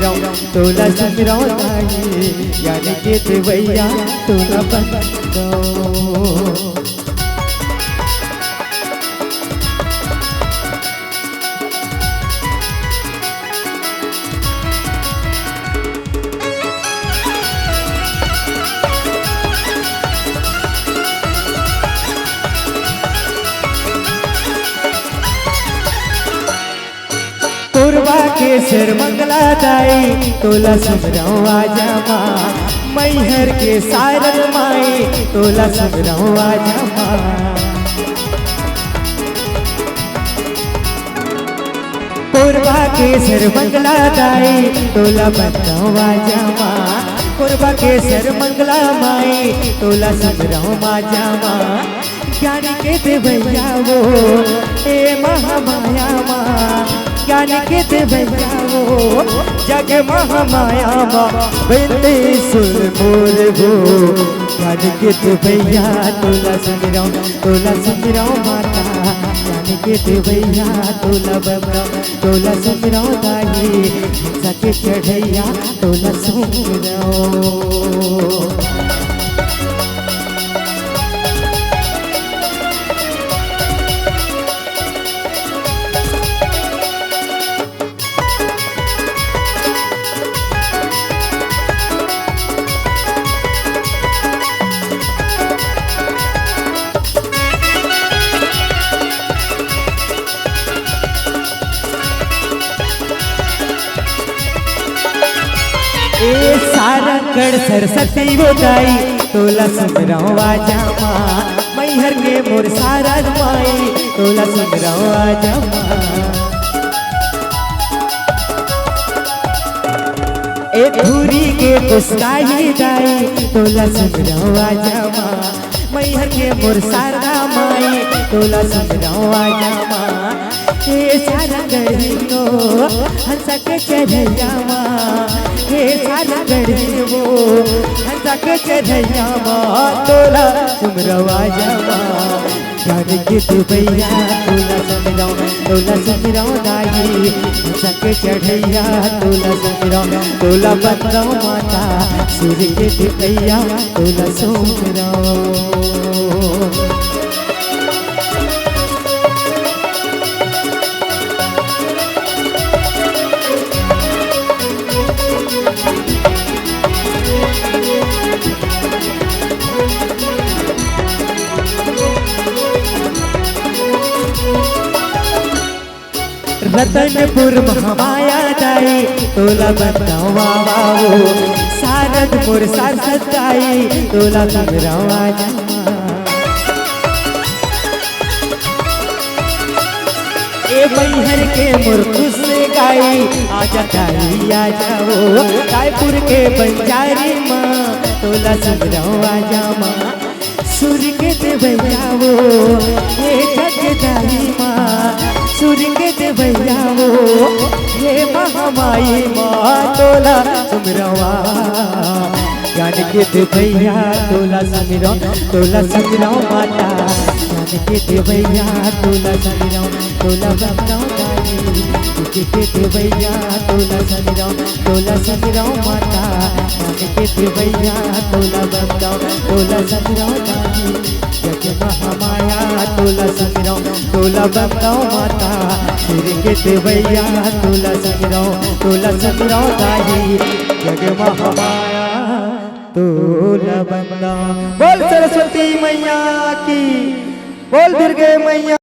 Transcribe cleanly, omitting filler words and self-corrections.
तोला सुमरो दाई यानी के देवैया तोला बंदो। पूर्वा के सिर मंगला दाई तोला सुमरो आजा माँ, मैहर के सारन माई तोला सुमरो आजा माँ। पूर्वा के सिर मंगला दाई तोला बंदो आजा माँ, पूर्वा के सिर मंगला माई तोला सुमरो आजा माँ। ज्ञान के देवैया वो ए महामाया माँ, ज्ञान के देवैया वो जग महामाया माँ। बिंदे सुर मोर वो ज्ञान के देवैया तोला सुमरो माता। ज्ञान के देवैया तोला बंदो तोला सुमरो दाई सके चढ़ैया तोला सुमरो। ए सारंगढ़ सरस्वती वो दाई तोला सुमरो आजा माँ, मैहर के मोर सारद माई तोला सुमरो आजा माँ। ए धूरी के पुस्काई दाई तोला सुमरो आजा माँ, मैहर के मोर सारदा माई तोला सुमरो आजा माँ। हे सारंगढ़ी को हंस के चढ़ैया माँ, हे सारंगढ़ी वो हंस के चढ़ैया माँ तोला सुमरो आजा माँ। ज्ञान के देवैया तोला सुमरो दाई हंस के चढ़ैया तोला बंदो माता। सूर्य के देवैया तोला सुमरो। रतनपुर महामाया दाई तोला बंदो वावो, सारदपुर सारसद दाई तोला सुमरो आजा माँ। ए मैहर के मुरकुस गाई आजा दाई आजा वो, रायपुर के बंजारी माँ तोला सुमरो आजा माँ। सूर्य के देवैया वो हे जगदाई माँ, सूर्य के देवैया वो हे महामाई माँ तोला सुमरो। ज्ञान के देवैया तोला सुमरो माता। ज्ञान के देवैया तोला बंदो दाई के देवैया तोला सुमरो माता। ज्ञान के देवैया तोला बंदो सुमरो दाई जग महामाया तोला बंदो माता। सूर्य के देवैया तोला सुमरो दाई जग महामाया तोला बंदो। बोल सरस्वती मैया की, बोल दुर्गे मैया।